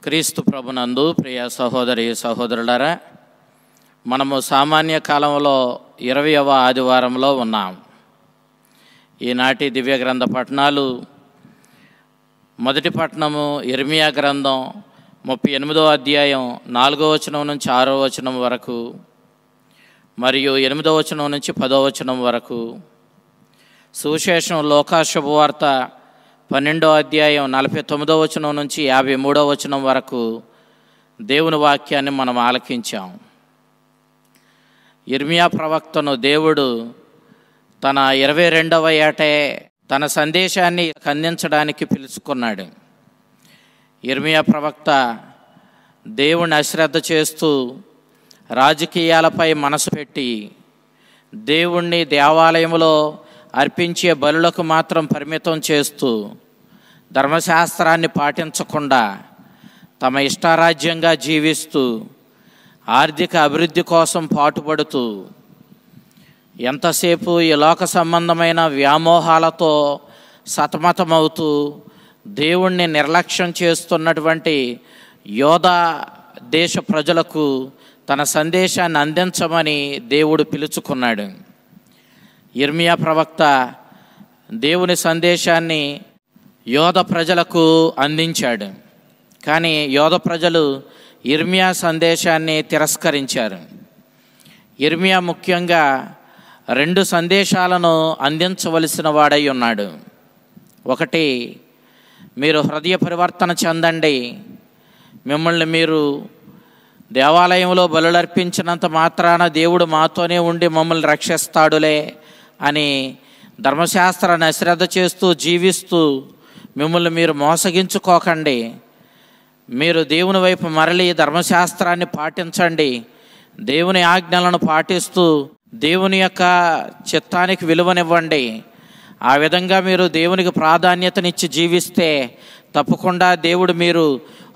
క్రీస్తు ప్రభునందు ప్రియ సహోదరి సహోదరులారా, మనము సామాన్య కాలంలో 20వ ఆదివారంలో ఉన్నాం. ఈనాటి దివ్య గ్రంథ పఠనాలు మొదటి పట్టణము ఇర్మియా గ్రంథం 38వ అధ్యాయం 4వ వచనం నుంచి 6వ వచనం వరకు, మరియు 8వ వచనం నుంచి 10వ వచనం వరకు. సువిశేషం లూకా శుభవార్త 12వ అధ్యాయం 49వ వచనం నుంచి 53వ వచనం వరకు దేవుని వాక్యాన్ని మనం ఆలకించాం. ఇర్మియా ప్రవక్తను దేవుడు తన 22వ ఏటే తన సందేశాన్ని అందించడానికి పిలుచుకున్నాడు. ఇర్మియా ప్రవక్త దేవుని అశ్రద్ధ చేస్తూ రాజకీయాలపై మనసు పెట్టి దేవుణ్ణి దేవాలయంలో అర్పించే బలులకు మాత్రం పరిమితం చేస్తూ ధర్మశాస్త్రాన్ని పాటించకుండా తమ ఇష్టారాజ్యంగా జీవిస్తూ ఆర్థిక అభివృద్ధి కోసం పాటుపడుతూ ఎంతసేపు ఈ లోక సంబంధమైన వ్యామోహాలతో సతమతమవుతూ దేవుణ్ణి నిర్లక్ష్యం చేస్తున్నటువంటి యోధా దేశ ప్రజలకు తన సందేశాన్ని అందించమని దేవుడు పిలుచుకున్నాడు. ఇర్మియా ప్రవక్త దేవుని సందేశాన్ని యోధ ప్రజలకు అందించాడు. కానీ యోధ ప్రజలు ఇర్మియా సందేశాన్ని తిరస్కరించారు. ఇర్మియా ముఖ్యంగా 2 సందేశాలను అందించవలసిన వాడై ఉన్నాడు. ఒకటి, మీరు హృదయ పరివర్తన చెందండి, మిమ్మల్ని మీరు దేవాలయంలో బలులర్పించినంత మాత్రాన దేవుడు మాతోనే ఉండి మమ్మల్ని రక్షిస్తాడులే అని ధర్మశాస్త్రాన్ని అశ్రద్ధ చేస్తూ జీవిస్తూ మిమ్మల్ని మీరు మోసగించుకోకండి. మీరు దేవుని వైపు మరలి ధర్మశాస్త్రాన్ని పాటించండి, దేవుని ఆజ్ఞలను పాటిస్తూ దేవుని యొక్క చిత్తానికి విలువనివ్వండి. ఆ విధంగా మీరు దేవునికి ప్రాధాన్యతనిచ్చి జీవిస్తే తప్పకుండా దేవుడు మీరు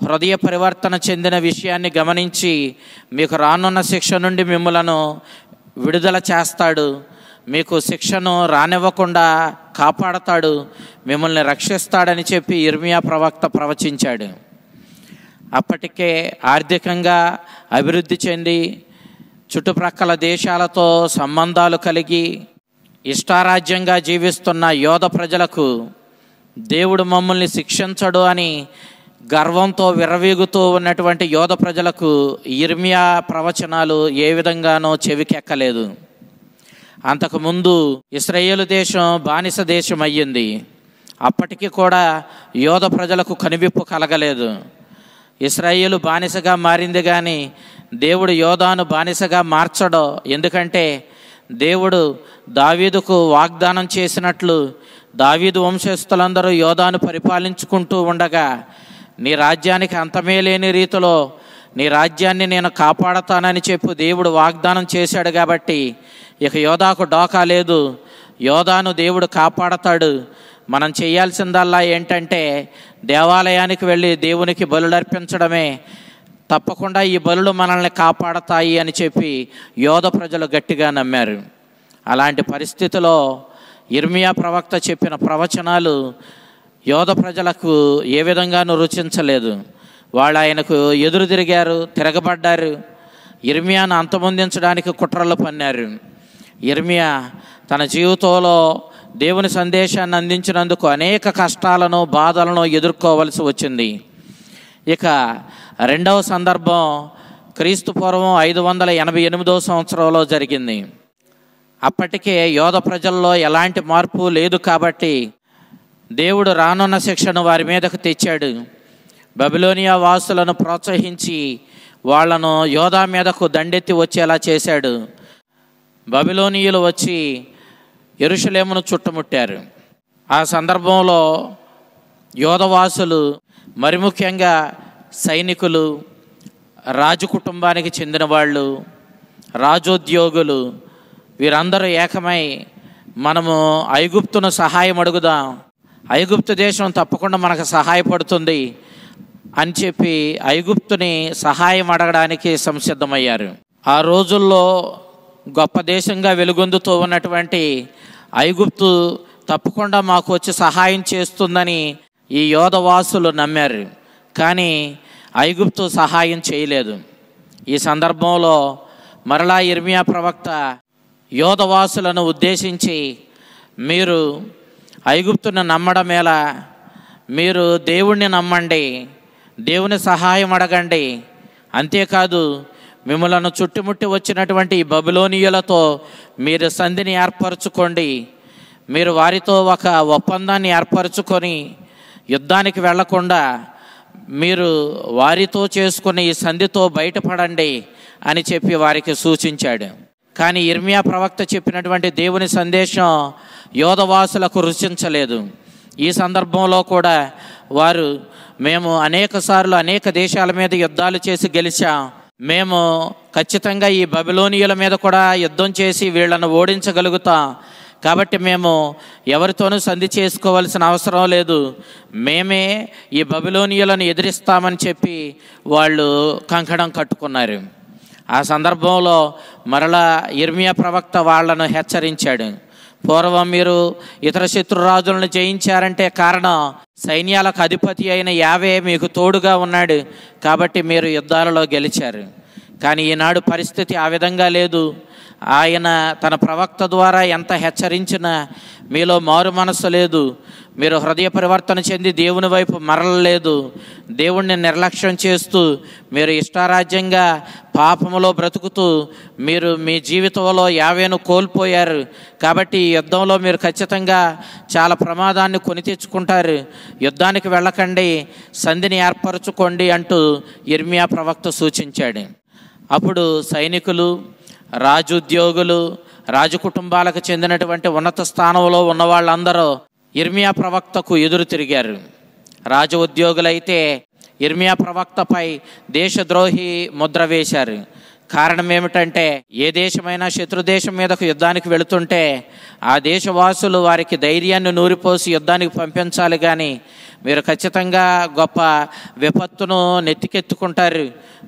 హృదయ పరివర్తన చెందిన విషయాన్ని గమనించి మీకు రానున్న శిక్ష నుండి మిమ్మలను విడుదల చేస్తాడు, మీకు శిక్షను రానివ్వకుండా కాపాడతాడు, మిమ్మల్ని రక్షిస్తాడని చెప్పి ఇర్మియా ప్రవక్త ప్రవచించాడు. అప్పటికే ఆర్థికంగా అభివృద్ధి చెంది చుట్టుప్రక్కల దేశాలతో సంబంధాలు కలిగి ఇష్టారాజ్యంగా జీవిస్తున్న యోధ ప్రజలకు దేవుడు మమ్మల్ని శిక్షించడు అని గర్వంతో విర్రవీగుతూ ఉన్నటువంటి యోధ ప్రజలకు ఇర్మియా ప్రవచనాలు ఏ విధంగానో చెవికెక్కలేదు. అంతకుముందు ఇశ్రాయేలు దేశం బానిస దేశం అయ్యింది. అప్పటికి కూడా యోధ ప్రజలకు కనువిప్పు కలగలేదు. ఇశ్రాయేలు బానిసగా మారింది, కానీ దేవుడు యోధాను బానిసగా మార్చడు. ఎందుకంటే దేవుడు దావీదుకు వాగ్దానం చేసినట్లు దావీదు వంశస్థులందరూ యోధాను పరిపాలించుకుంటూ ఉండగా నీ రాజ్యానికి అంతమే లేని రీతిలో నీ రాజ్యాన్ని నేను కాపాడతానని చెప్పి దేవుడు వాగ్దానం చేశాడు. కాబట్టి ఇక యోధాకు డోకా లేదు, యోధాను దేవుడు కాపాడతాడు. మనం చేయాల్సిందల్లా ఏంటంటే దేవాలయానికి వెళ్ళి దేవునికి బలులర్పించడమే. తప్పకుండా ఈ బలులు మనల్ని కాపాడతాయి అని చెప్పి యోధ ప్రజలు గట్టిగా నమ్మారు. అలాంటి పరిస్థితిలో ఇర్మియా ప్రవక్త చెప్పిన ప్రవచనాలు యోధ ప్రజలకు ఏ విధంగానూ రుచించలేదు. వాళ్ళు ఆయనకు ఎదురు తిరిగారు, తిరగబడ్డారు, ఇర్మియాను అంతమొందించడానికి కుట్రలు పన్నారు. ఇర్మియా తన జీవితంలో దేవుని సందేశాన్ని అందించినందుకు అనేక కష్టాలను బాధలను ఎదుర్కోవలసి వచ్చింది. ఇక 2వ సందర్భం క్రీస్తు పూర్వం 588వ సంవత్సరంలో జరిగింది. అప్పటికే యోధ ప్రజల్లో ఎలాంటి మార్పు లేదు కాబట్టి దేవుడు రానున్న శిక్షను వారి మీదకు తెచ్చాడు. బబిలోనియా వాసులను ప్రోత్సహించి వాళ్లను యోధా మీదకు దండెత్తి వచ్చేలా చేశాడు. బబిలోనియులు వచ్చి యెరూషలేమును చుట్టుముట్టారు. ఆ సందర్భంలో యోధవాసులు, మరి ముఖ్యంగా సైనికులు, రాజు కుటుంబానికి చెందిన వాళ్ళు, రాజోద్యోగులు, వీరందరూ ఏకమై మనము ఐగుప్తును సహాయం అడుగుదాం, ఐగుప్తు దేశం తప్పకుండా మనకు సహాయపడుతుంది అని చెప్పి ఐగుప్తుని సహాయం అడగడానికి సంసిద్ధమయ్యారు. ఆ రోజుల్లో గొప్ప దేశంగా వెలుగొందుతూ ఉన్నటువంటి ఐగుప్తు తప్పకుండా మాకు వచ్చి సహాయం చేస్తుందని ఈ యోధవాసులు నమ్మారు. కానీ ఐగుప్తు సహాయం చేయలేదు. ఈ సందర్భంలో మరలా యిర్మీయా ప్రవక్త యోధవాసులను ఉద్దేశించి, మీరు ఐగుప్తును నమ్మడమేలా, మీరు దేవుణ్ణి నమ్మండి, దేవుని సహాయం అడగండి. అంతేకాదు మిమ్మలను చుట్టుముట్టి వచ్చినటువంటి ఈ బబులోనీయులతో మీరు సంధిని ఏర్పరచుకోండి. మీరు వారితో ఒక ఒప్పందాన్ని ఏర్పరచుకొని యుద్ధానికి వెళ్లకుండా మీరు వారితో చేసుకున్న ఈ సంధితో బయటపడండి అని చెప్పి వారికి సూచించాడు. కానీ యిర్మీయా ప్రవక్త చెప్పినటువంటి దేవుని సందేశం యోధవాసులకు రుచించలేదు. ఈ సందర్భంలో కూడా వారు, మేము అనేకసార్లు అనేక దేశాల మీద యుద్ధాలు చేసి గెలిచాం, మేము ఖచ్చితంగా ఈ బబులోనీయుల మీద కూడా యుద్ధం చేసి వీళ్ళను ఓడించగలుగుతాం, కాబట్టి మేము ఎవరితోనూ సంధి చేసుకోవాల్సిన అవసరం లేదు, మేమే ఈ బబులోనీయులను ఎదిరిస్తామని చెప్పి వాళ్ళు కంకణం కట్టుకున్నారు. ఆ సందర్భంలో మరలా యిర్మీయా ప్రవక్త వాళ్లను హెచ్చరించాడు. పూర్వం మీరు ఇతర శత్రురాజులను జయించారంటే కారణం సైన్యాలకు అధిపతి అయిన యావే మీకు తోడుగా ఉన్నాడు, కాబట్టి మీరు యుద్ధాలలో గెలిచారు. కానీ ఈనాడు పరిస్థితి ఆ విధంగా లేదు. ఆయన తన ప్రవక్త ద్వారా ఎంత హెచ్చరించినా మీలో మారు మనస్సు లేదు, మీరు హృదయ పరివర్తన చెంది దేవుని వైపు మరలలేదు, దేవుణ్ణి నిర్లక్ష్యం చేస్తూ మీరు ఇష్టారాజ్యంగా పాపములో బ్రతుకుతూ మీరు మీ జీవితంలో యావేను కోల్పోయారు. కాబట్టి ఈ యుద్ధంలో మీరు ఖచ్చితంగా చాలా ప్రమాదాన్ని కొని తెచ్చుకుంటారు, యుద్ధానికి వెళ్ళకండి, సంధిని ఏర్పరచుకోండి అంటూ యిర్మీయా ప్రవక్త సూచించాడు. అప్పుడు సైనికులు, రాజుద్యోగులు, రాజు కుటుంబాలకు చెందినటువంటి ఉన్నత స్థానంలో ఉన్న వాళ్ళందరూ యిర్మీయా ప్రవక్తకు ఎదురు తిరిగారు. రాజు ఉద్యోగులైతే యిర్మీయా ప్రవక్తపై దేశద్రోహి ముద్ర వేశారు. కారణం ఏమిటంటే, ఏ దేశమైనా శత్రుదేశం మీదకు యుద్ధానికి వెళుతుంటే ఆ దేశవాసులు వారికి ధైర్యాన్ని నూరిపోసి యుద్ధానికి పంపించాలి, కానీ మీరు ఖచ్చితంగా గొప్ప విపత్తును నెత్తికెత్తుకుంటారు,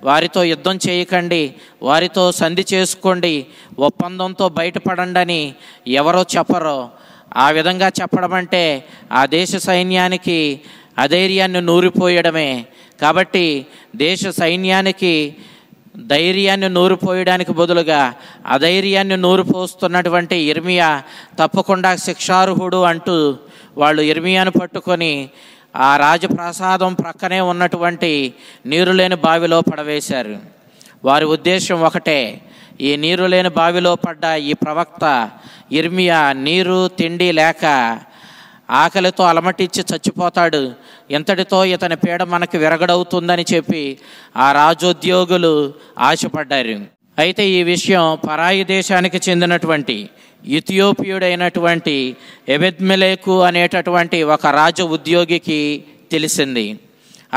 వారితో యుద్ధం చేయకండి, వారితో సంధి చేసుకోండి, ఒప్పందంతో బయటపడండి అని ఎవరో చెప్పరో. ఆ విధంగా చెప్పడం అంటే ఆ దేశ సైన్యానికి అధైర్యాన్ని నూరిపోయడమే. కాబట్టి దేశ సైన్యానికి ధైర్యాన్ని నూరిపోయడానికి బదులుగా అధైర్యాన్ని నూరిపోస్తున్నటువంటి యిర్మీయా తప్పకుండా శిక్షార్హుడు అంటూ వాళ్ళు యిర్మీయాను పట్టుకొని ఆ రాజప్రాసాదం ప్రక్కనే ఉన్నటువంటి నీరు లేని బావిలో పడవేశారు. వారి ఉద్దేశం ఒకటే, ఈ నీరు లేని బావిలో పడ్డ ఈ ప్రవక్త యిర్మీయా నీరు తిండి లేక ఆకలితో అలమటించి చచ్చిపోతాడు, ఎంతటితో ఇతని పీడ మనకి విరగడవుతుందని చెప్పి ఆ రాజోద్యోగులు ఆశపడ్డారు. అయితే ఈ విషయం పరాయి దేశానికి చెందినటువంటి ఇథియోపియుడైనటువంటి ఎబెద్మెలెకు అనేటటువంటి ఒక రాజు ఉద్యోగికి తెలిసింది.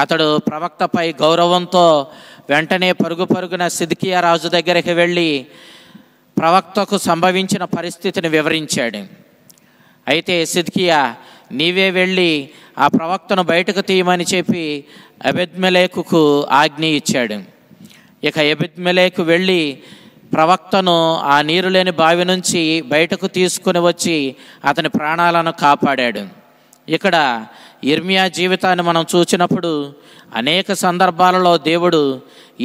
అతడు ప్రవక్తపై గౌరవంతో వెంటనే పరుగున సిద్కియా రాజు దగ్గరికి వెళ్ళి ప్రవక్తకు సంభవించిన పరిస్థితిని వివరించాడు. అయితే సిద్కియా, నీవే వెళ్ళి ఆ ప్రవక్తను బయటకు తీయమని చెప్పి ఎబెద్మెలెకుకు ఆజ్ఞ ఇచ్చాడు. ఇక ఎబెద్మెలెకు వెళ్ళి ప్రవక్తను ఆ నీరు లేని బావి నుంచి బయటకు తీసుకుని వచ్చి అతని ప్రాణాలను కాపాడాడు. ఇక్కడ యిర్మీయా జీవితాన్ని మనం చూసినప్పుడు అనేక సందర్భాలలో దేవుడు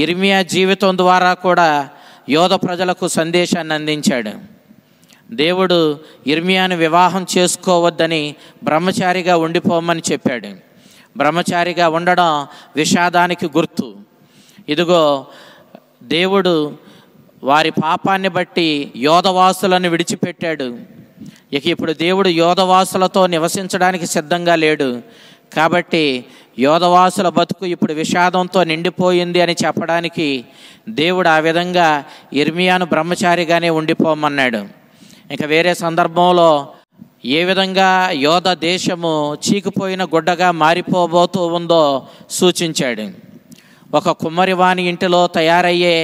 యిర్మీయా జీవితం ద్వారా కూడా యోధ ప్రజలకు సందేశాన్ని అందించాడు. దేవుడు యిర్మీయాను వివాహం చేసుకోవద్దని, బ్రహ్మచారిగా ఉండిపోమని చెప్పాడు. బ్రహ్మచారిగా ఉండడం విషాదానికి గుర్తు. ఇదిగో దేవుడు వారి పాపాన్ని బట్టి యోధవాసులను విడిచిపెట్టాడు. ఇక ఇప్పుడు దేవుడు యోధవాసులతో నివసించడానికి సిద్ధంగా లేడు. కాబట్టి యోధవాసుల బతుకు ఇప్పుడు విషాదంతో నిండిపోయింది అని చెప్పడానికి దేవుడు ఆ విధంగా యిర్మీయాను బ్రహ్మచారిగానే ఉండిపోమన్నాడు. ఇక వేరే సందర్భంలో ఏ విధంగా యోధ దేశము చీకిపోయిన గుడ్డగా మారిపోబోతూ ఉందో సూచించాడు. ఒక కుమ్మరివాని ఇంటిలో తయారయ్యే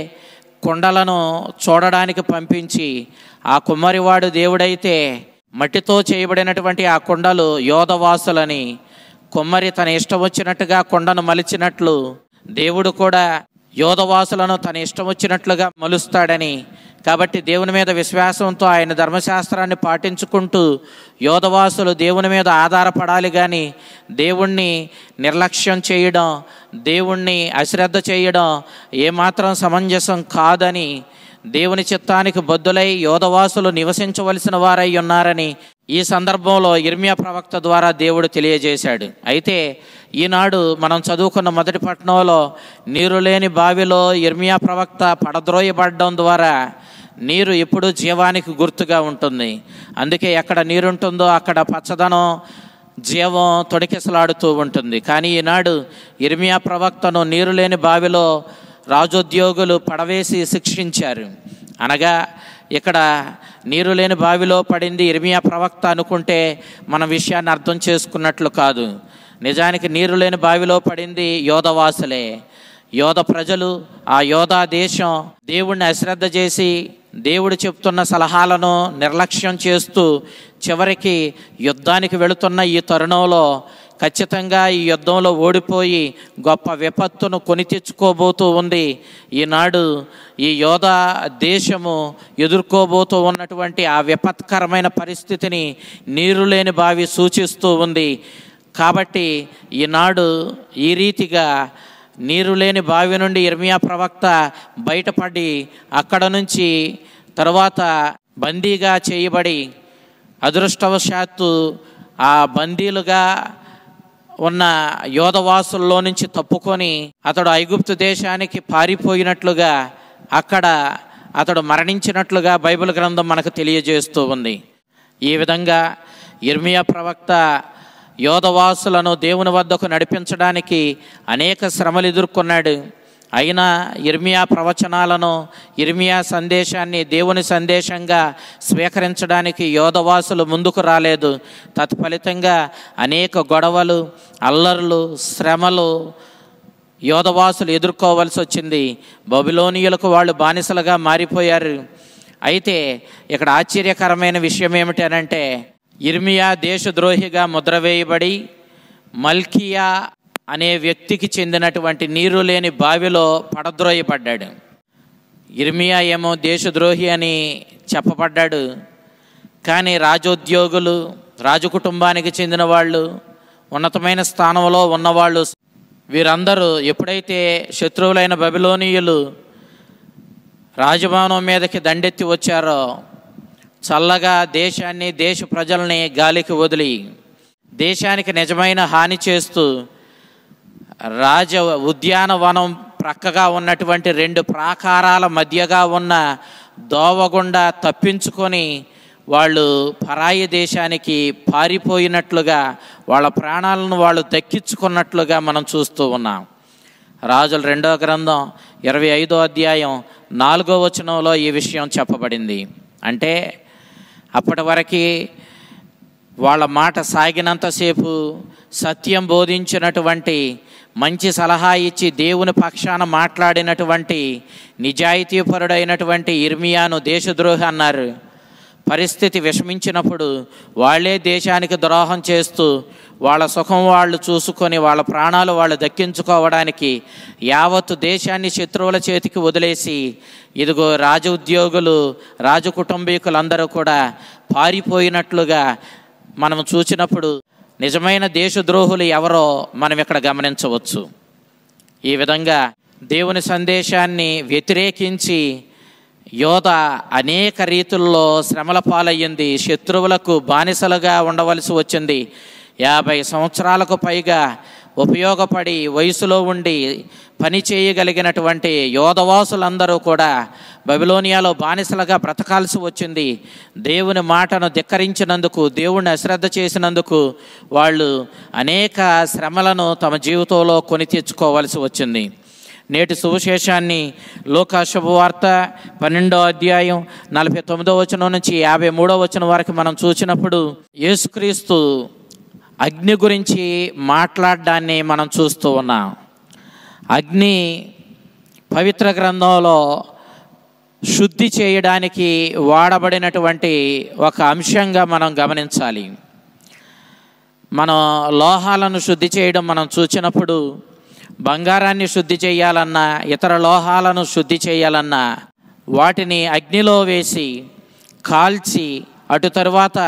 కుండలను చూడడానికి పంపించి, ఆ కుమ్మరివాడు దేవుడైతే మట్టితో చేయబడినటువంటి ఆ కుండలు యోధవాసులని, కుమ్మరి తన ఇష్టం వచ్చినట్టుగా కుండను మలిచినట్లు దేవుడు కూడా యోధవాసులను తన ఇష్టం వచ్చినట్లుగా మలుస్తాడని, కాబట్టి దేవుని మీద విశ్వాసంతో ఆయన ధర్మశాస్త్రాన్ని పాటించుకుంటూ యోధవాసులు దేవుని మీద ఆధారపడాలి. కానీ దేవుణ్ణి నిర్లక్ష్యం చేయడం, దేవుణ్ణి అశ్రద్ధ చేయడం ఏమాత్రం సమంజసం కాదని, దేవుని చిత్తానికి బద్దులై యోధవాసులు నివసించవలసిన వారై ఉన్నారని ఈ సందర్భంలో ఇర్మియా ప్రవక్త ద్వారా దేవుడు తెలియజేశాడు. అయితే ఈనాడు మనం చదువుకున్న మొదటి పట్టణంలో నీరు లేని బావిలో ఇర్మియా ప్రవక్త పడద్రోయబడడం ద్వారా నీరు ఎప్పుడూ జీవానికి గుర్తుగా ఉంటుంది. అందుకే ఎక్కడ నీరుంటుందో అక్కడ పచ్చదనం, జీవం తొడికెసలాడుతూ ఉంటుంది. కానీ ఈనాడు ఇర్మియా ప్రవక్తను నీరు లేని బావిలో రాజోద్యోగులు పడవేసి శిక్షించారు. అనగా ఇక్కడ నీరు లేని బావిలో పడింది ఇర్మియా ప్రవక్త అనుకుంటే మన విషయాన్ని అర్థం చేసుకున్నట్లు కాదు. నిజానికి నీరు లేని బావిలో పడింది యోధవాసులే, యోధ ప్రజలు. ఆ యోధా దేశం దేవుణ్ణి అశ్రద్ధ చేసి దేవుడు చెప్తున్న సలహాలను నిర్లక్ష్యం చేస్తూ చివరికి యుద్ధానికి వెళుతున్న ఈ తరుణంలో ఖచ్చితంగా ఈ యుద్ధంలో ఓడిపోయి గొప్ప విపత్తును కొని తెచ్చుకోబోతూ ఉంది. ఈనాడు ఈ యోధా దేశము ఎదుర్కోబోతూ ఉన్నటువంటి ఆ విపత్కరమైన పరిస్థితిని నీరు లేని బావి సూచిస్తూ ఉంది. కాబట్టి ఈనాడు ఈ రీతిగా నీరు లేని బావి నుండి ఇర్మియా ప్రవక్త బయటపడి అక్కడ నుంచి తరువాత బందీగా చేయబడి అదృష్టవశాత్తు ఆ బందీలుగా ఉన్న యోధవాసుల్లో నుంచి తప్పుకొని అతడు ఐగుప్తు దేశానికి పారిపోయినట్లుగా, అక్కడ అతడు మరణించినట్లుగా బైబిల్ గ్రంథం మనకు తెలియజేస్తూ ఉంది. ఈ విధంగా ఇర్మియా ప్రవక్త యోధవాసులను దేవుని వద్దకు నడిపించడానికి అనేక శ్రమలు ఎదుర్కొన్నాడు. అయినా ఇర్మియా ప్రవచనాలను, ఇర్మియా సందేశాన్ని దేవుని సందేశంగా స్వీకరించడానికి యోధవాసులు ముందుకు రాలేదు. తత్ఫలితంగా అనేక గొడవలు, అల్లర్లు, శ్రమలు యోధవాసులు ఎదుర్కోవలసి వచ్చింది. బబులోనియులకు వాళ్ళు బానిసలుగా మారిపోయారు. అయితే ఇక్కడ ఆశ్చర్యకరమైన విషయం ఏమిటి అనంటే, ఇర్మియా దేశద్రోహిగా ముద్ర వేయబడి మల్కియా అనే వ్యక్తికి చెందినటువంటి నీరు లేని బావిలో పడద్రోయబడ్డాడు. ఇర్మియా ఏమో దేశద్రోహి అని చెప్పబడ్డాడు. కానీ రాజోద్యోగులు, రాజు కుటుంబానికి చెందిన వాళ్ళు, ఉన్నతమైన స్థానంలో ఉన్నవాళ్ళు, వీరందరూ ఎప్పుడైతే శత్రువులైన బబులోనీయులు రాజభవనం మీదకి దండెత్తి వచ్చారో చల్లగా దేశాన్ని, దేశ ప్రజల్ని గాలికి వదిలి దేశానికి నిజమైన హాని చేస్తూ రాజ ఉద్యానవనం ప్రక్కగా ఉన్నటువంటి 2 ప్రాకారాల మధ్యగా ఉన్న దోవగుండా తప్పించుకొని వాళ్ళు పరాయి దేశానికి పారిపోయినట్లుగా, వాళ్ళ ప్రాణాలను వాళ్ళు దక్కించుకున్నట్లుగా మనం చూస్తూ ఉన్నాం. రాజుల 2వ గ్రంథం 25వ అధ్యాయం 4వ వచనంలో ఈ విషయం చెప్పబడింది. అంటే అప్పటి వరకు వాళ్ళ మాట సాగినంతసేపు సత్యం బోధించినటువంటి, మంచి సలహా ఇచ్చి దేవుని పక్షాన మాట్లాడినటువంటి నిజాయితీపరుడైనటువంటి ఇర్మియాను దేశద్రోహి అన్నారు. పరిస్థితి విషమించినప్పుడు వాళ్ళే దేశానికి ద్రోహం చేస్తూ వాళ్ళ సుఖం వాళ్ళు చూసుకొని వాళ్ళ ప్రాణాలు వాళ్ళు దక్కించుకోవడానికి యావత్తు దేశాన్ని శత్రువుల చేతికి వదిలేసి ఇదిగో రాజ ఉద్యోగులు, రాజు కుటుంబీకులందరూ కూడా పారిపోయినట్లుగా మనం చూసినప్పుడు నిజమైన దేశద్రోహులు ఎవరో మనం ఇక్కడ గమనించవచ్చు. ఈ విధంగా దేవుని సందేశాన్ని వ్యతిరేకించి యోధ అనేక రీతుల్లో శ్రమల పాలయ్యింది. శత్రువులకు బానిసలుగా ఉండవలసి వచ్చింది. 50 సంవత్సరాలకు పైగా ఉపయోగపడి వయసులో ఉండి పని చేయగలిగినటువంటి యోధవాసులందరూ కూడా బబులోనియాలో బానిసలుగా బ్రతకాల్సి వచ్చింది. దేవుని మాటను ధిక్కరించినందుకు, దేవుణ్ణి అశ్రద్ధ చేసినందుకు వాళ్ళు అనేక శ్రమలను తమ జీవితంలో కొని తెచ్చుకోవాల్సి వచ్చింది. నేటి సువిశేషాన్ని లూకా శుభవార్త 12వ అధ్యాయం 49వ వచనం నుంచి 53వ వచనం వరకు మనం చూసినప్పుడు యేసుక్రీస్తు అగ్ని గురించి మాట్లాడడాన్ని మనం చూస్తూ ఉన్నాం. అగ్ని పవిత్ర గ్రంథంలో శుద్ధి చేయడానికి వాడబడినటువంటి ఒక అంశంగా మనం గమనించాలి. మనం లోహాలను శుద్ధి చేయడం మనం చూసినప్పుడు బంగారాన్ని శుద్ధి చేయాలన్నా, ఇతర లోహాలను శుద్ధి చేయాలన్నా వాటిని అగ్నిలో వేసి కాల్చి అటు తరువాత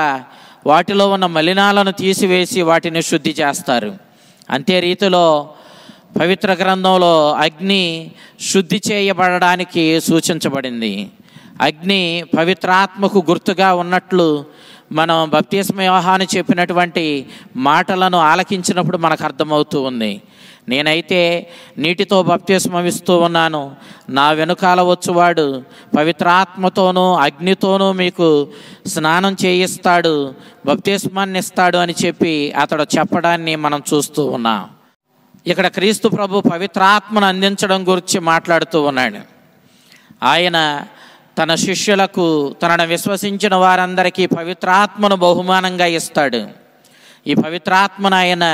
వాటిలో ఉన్న మలినాలను తీసివేసి వాటిని శుద్ధి చేస్తారు. అంతే రీతిలో పవిత్ర గ్రంథంలో అగ్ని శుద్ధి చేయబడడానికి సూచించబడింది. అగ్ని పవిత్రాత్మకు గుర్తుగా ఉన్నట్లు మనం బప్తిస్మ యోహాను చెప్పినటువంటి మాటలను ఆలకించినప్పుడు మనకు అర్థమవుతూ ఉంది. నేనైతే నీటితో బప్తిస్మం ఇస్తూ ఉన్నాను, నా వెనుకాల వచ్చువాడు పవిత్రాత్మతోనూ అగ్నితోనూ మీకు స్నానం చేయిస్తాడు, బప్తిస్మాన్ని ఇస్తాడు అని చెప్పి అతడు చెప్పడాన్ని మనం చూస్తూ ఉన్నాం. ఇక్కడ క్రీస్తు ప్రభు పవిత్రాత్మను అందించడం గురించి మాట్లాడుతూ ఉన్నాడు. ఆయన తన శిష్యులకు, తనను విశ్వసించిన వారందరికీ పవిత్రాత్మను బహుమానంగా ఇస్తాడు. ఈ పవిత్రాత్మను ఆయన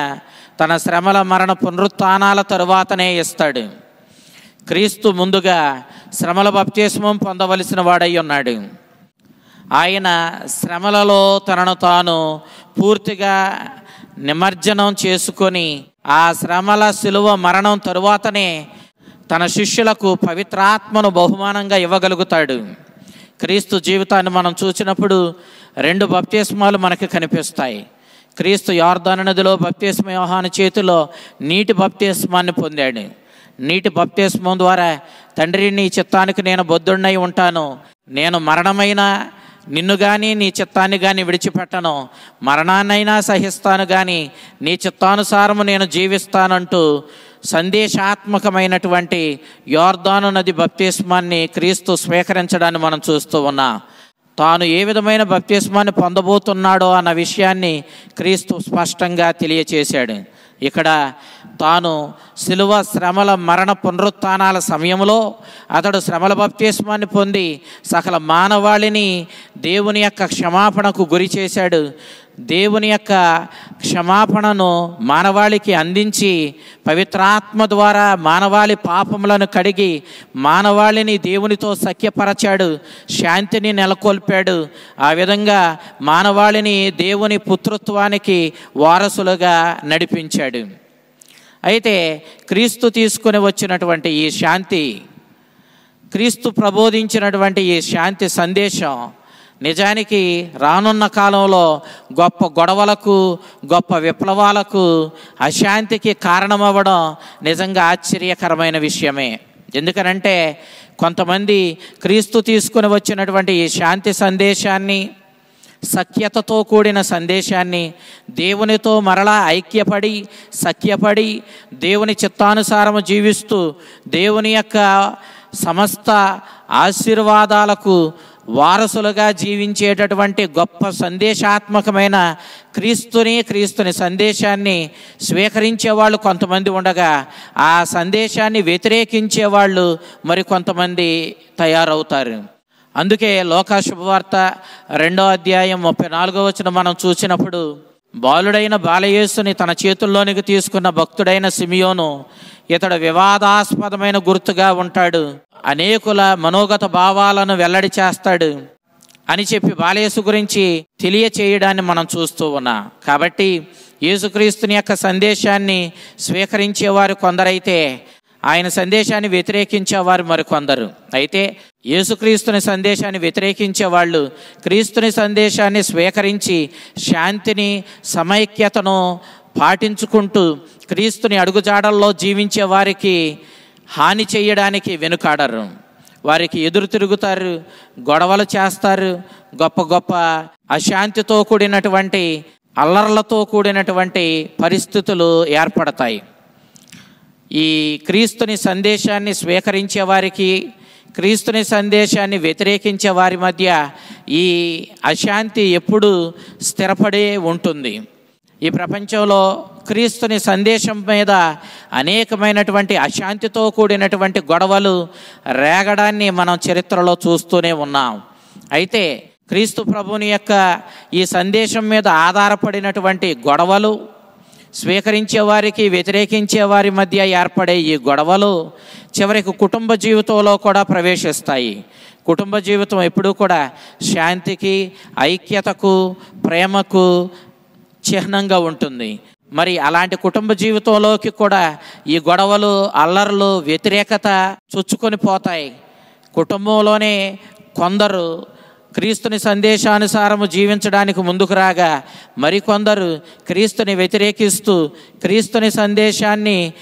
తన శ్రమల మరణ పునరుత్థానాల తరువాతనే ఇస్తాడు. క్రీస్తు ముందుగా శ్రమల బప్తిస్మం పొందవలసిన వాడై ఉన్నాడు. ఆయన శ్రమలలో తనను తాను పూర్తిగా నిమజ్జనం చేసుకొని ఆ శ్రమల శిలువ మరణం తరువాతనే తన శిష్యులకు పవిత్రాత్మను బహుమానంగా ఇవ్వగలుగుతాడు. క్రీస్తు జీవితాన్ని మనం చూసినప్పుడు 2 బప్తిస్మాలు మనకు కనిపిస్తాయి. క్రీస్తు యోర్దాను నదిలో బప్తిస్మ యోహాను చేతిలో నీటి బప్తిస్మాన్ని పొందాడు. నీటి బప్తిస్మం ద్వారా తండ్రి, నీ చిత్తానికి నేను బద్ధుడినై ఉంటాను, నేను మరణమైన నిన్ను కానీ నీ చిత్తాన్ని కానీ విడిచిపెట్టను, మరణాన్నైనా సహిస్తాను కానీ నీ చిత్తానుసారము నేను జీవిస్తానంటూ సందేశాత్మకమైనటువంటి యోర్దాను నది బప్తిస్మాన్ని క్రీస్తు స్వీకరించడాన్ని మనం చూస్తూ ఉన్నాం. తాను ఏ విధమైన బప్తిస్మాన్ని పొందబోతున్నాడో అన్న విషయాన్ని క్రీస్తు స్పష్టంగా తెలియచేశాడు. ఇక్కడ తాను శిలువ శ్రమల మరణ పునరుత్థానాల సమయంలో అతడు శ్రమల బప్తిస్మాన్ని పొంది సకల మానవాళిని దేవుని యొక్క క్షమాపణకు గురి చేశాడు. దేవుని యొక్క క్షమాపణను మానవాళికి అందించి పవిత్రాత్మ ద్వారా మానవాళి పాపములను కడిగి మానవాళిని దేవునితో సఖ్యపరచాడు, శాంతిని నెలకొల్పాడు. ఆ విధంగా మానవాళిని దేవుని పుత్రత్వానికి వారసులుగా నడిపించాడు. అయితే క్రీస్తు తీసుకొని వచ్చినటువంటి ఈ శాంతి, క్రీస్తు ప్రబోధించినటువంటి ఈ శాంతి సందేశం నిజానికి రానున్న కాలంలో గొప్ప గొడవలకు, గొప్ప విప్లవాలకు, అశాంతికి కారణమవ్వడం నిజంగా ఆశ్చర్యకరమైన విషయమే. ఎందుకనంటే కొంతమంది క్రీస్తు తీసుకొని వచ్చినటువంటి ఈ శాంతి సందేశాన్ని, సఖ్యతతో కూడిన సందేశాన్ని, దేవునితో మరలా ఐక్యపడి సఖ్యపడి దేవుని చిత్తానుసారము జీవిస్తూ దేవుని యొక్క సమస్త ఆశీర్వాదాలకు వారసులుగా జీవించేటటువంటి గొప్ప సందేశాత్మకమైన క్రీస్తుని సందేశాన్ని స్వీకరించే వాళ్ళు కొంతమంది ఉండగా, ఆ సందేశాన్ని వ్యతిరేకించే వాళ్ళు మరి కొంతమంది తయారవుతారు. అందుకే లోకా శుభవార్త 2వ అధ్యాయం 34వ వచనం మనం చూసినప్పుడు, బాలుడైన బాలయేసుని తన చేతుల్లోనికి తీసుకున్న భక్తుడైన సిమియోను ఇతడు వివాదాస్పదమైన గుర్తుగా ఉంటాడు, అనేకుల మనోగత భావాలను వెల్లడి చేస్తాడు అని చెప్పి బాలయేసు గురించి తెలియచేయడాన్ని మనం చూస్తూ ఉన్నాం. కాబట్టి యేసుక్రీస్తుని యొక్క సందేశాన్ని స్వీకరించేవారు కొందరైతే ఆయన సందేశాన్ని వ్యతిరేకించేవారు మరికొందరు. అయితే యేసుక్రీస్తుని సందేశాన్ని వ్యతిరేకించే వాళ్ళు క్రీస్తుని సందేశాన్ని స్వీకరించి శాంతిని, సమైక్యతను పాటించుకుంటూ క్రీస్తుని అడుగుజాడల్లో జీవించే వారికి హాని చేయడానికి వెనుకాడరు. వారికి ఎదురు తిరుగుతారు, గొడవలు చేస్తారు, గొప్ప గొప్ప అశాంతితో కూడినటువంటి అల్లర్లతో కూడినటువంటి పరిస్థితులు ఏర్పడతాయి. ఈ క్రీస్తుని సందేశాన్ని స్వీకరించే వారికి, క్రీస్తుని సందేశాన్ని వ్యతిరేకించే వారి మధ్య ఈ అశాంతి ఎప్పుడూ స్థిరపడే ఉంటుంది. ఈ ప్రపంచంలో క్రీస్తుని సందేశం మీద అనేకమైనటువంటి అశాంతితో కూడినటువంటి గొడవలు రేగడాన్ని మనం చరిత్రలో చూస్తూనే ఉన్నాం. అయితే క్రీస్తు ప్రభుని యొక్క ఈ సందేశం మీద ఆధారపడినటువంటి గొడవలు, స్వీకరించే వారికి వ్యతిరేకించే వారి మధ్య ఏర్పడే ఈ గొడవలు చివరికి కుటుంబ జీవితంలో కూడా ప్రవేశిస్తాయి. కుటుంబ జీవితం ఎప్పుడూ కూడా శాంతికి, ఐక్యతకు, ప్రేమకు చిహ్నంగా ఉంటుంది. మరి అలాంటి కుటుంబ జీవితంలోకి కూడా ఈ గొడవలు, అల్లర్లు, వ్యతిరేకత చొచ్చుకొని పోతాయి. కుటుంబంలోనే కొందరు క్రీస్తుని సందేశానుసారము జీవించడానికి ముందుకు రాగా, మరికొందరు క్రీస్తుని వ్యతిరేకిస్తూ క్రీస్తుని సందేశాన్ని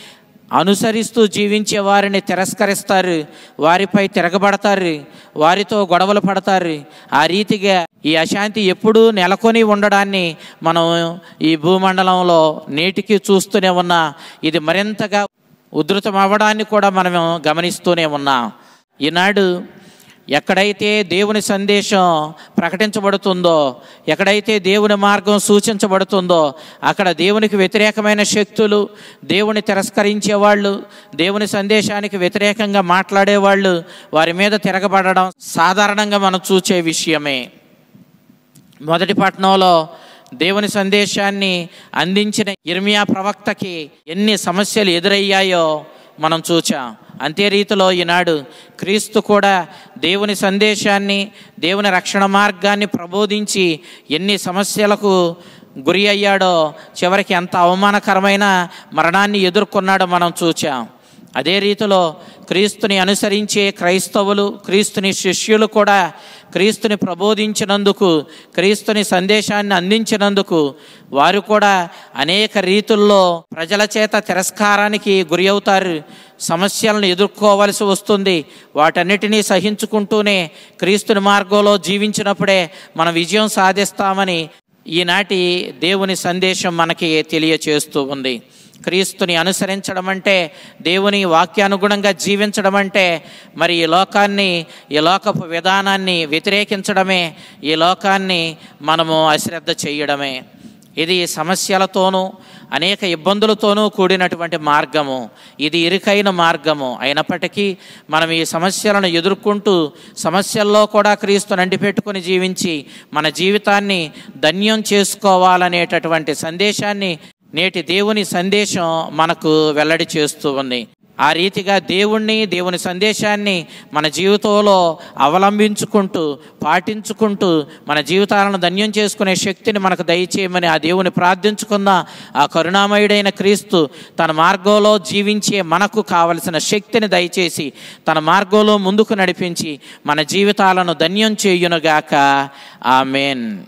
అనుసరిస్తూ జీవించే వారిని తిరస్కరిస్తారు, వారిపై తిరగబడతారు, వారితో గొడవలు పడతారు. ఆ రీతిగా ఈ అశాంతి ఎప్పుడూ నెలకొని ఉండడాన్ని మనం ఈ భూమండలంలో నేటికి చూస్తూనే ఉన్నాం. ఇది మరింతగా ఉధృతం అవ్వడాన్ని కూడా మనం గమనిస్తూనే ఉన్నాం. ఈనాడు ఎక్కడైతే దేవుని సందేశం ప్రకటించబడుతుందో, ఎక్కడైతే దేవుని మార్గం సూచించబడుతుందో, అక్కడ దేవునికి వ్యతిరేకమైన శక్తులు, దేవుని తిరస్కరించేవాళ్ళు, దేవుని సందేశానికి వ్యతిరేకంగా మాట్లాడేవాళ్ళు, వారి మీద తిరగబడడం సాధారణంగా మనం చూసే విషయమే. మొదటి పట్టణంలో దేవుని సందేశాన్ని అందించిన ఇర్మియా ప్రవక్తకి ఎన్ని సమస్యలు ఎదురయ్యాయో మనం చూచాం. అంతే రీతిలో ఈనాడు క్రీస్తు కూడా దేవుని సందేశాన్ని, దేవుని రక్షణ మార్గాన్ని ప్రబోధించి ఎన్ని సమస్యలకు గురి అయ్యాడో, చివరికి ఎంత అవమానకరమైన మరణాన్ని ఎదుర్కొన్నాడో మనం చూచాం. అదే రీతిలో క్రీస్తుని అనుసరించే క్రైస్తవులు, క్రీస్తుని శిష్యులు కూడా క్రీస్తుని ప్రబోధించినందుకు, క్రీస్తుని సందేశాన్ని అందించినందుకు వారు కూడా అనేక రీతుల్లో ప్రజల చేత తిరస్కారానికి గురి అవుతారు, సమస్యలను ఎదుర్కోవలసి వస్తుంది. వాటన్నిటినీ సహించుకుంటూనే క్రీస్తుని మార్గంలో జీవించినప్పుడే మనం విజయం సాధిస్తామని ఈనాటి దేవుని సందేశం మనకి తెలియచేస్తూ ఉంది. క్రీస్తుని అనుసరించడం అంటే, దేవుని వాక్యానుగుణంగా జీవించడం అంటే మరి ఈ లోకాన్ని, ఈ లోకపు విధానాన్ని వ్యతిరేకించడమే, ఈ లోకాన్ని మనము అశ్రద్ధ చేయడమే. ఇది సమస్యలతోనూ అనేక ఇబ్బందులతోనూ కూడినటువంటి మార్గము. ఇది ఇరుకైన మార్గము అయినప్పటికీ మనం ఈ సమస్యలను ఎదుర్కొంటూ, సమస్యల్లో కూడా క్రీస్తుని అంటిపెట్టుకుని జీవించి మన జీవితాన్ని ధన్యం చేసుకోవాలనేటటువంటి సందేశాన్ని నేటి దేవుని సందేశం మనకు వెల్లడి చేస్తూ ఉంది. ఆ రీతిగా దేవుణ్ణి, దేవుని సందేశాన్ని మన జీవితంలో అవలంబించుకుంటూ, పాటించుకుంటూ మన జీవితాలను ధన్యం చేసుకునే శక్తిని మనకు దయచేయమని ఆ దేవుని ప్రార్థించుకుందాం. ఆ కరుణామయుడైన క్రీస్తు తన మార్గంలో జీవించే మనకు కావలసిన శక్తిని దయచేసి తన మార్గంలో ముందుకు నడిపించి మన జీవితాలను ధన్యం చేయునుగాక. ఆమేన్.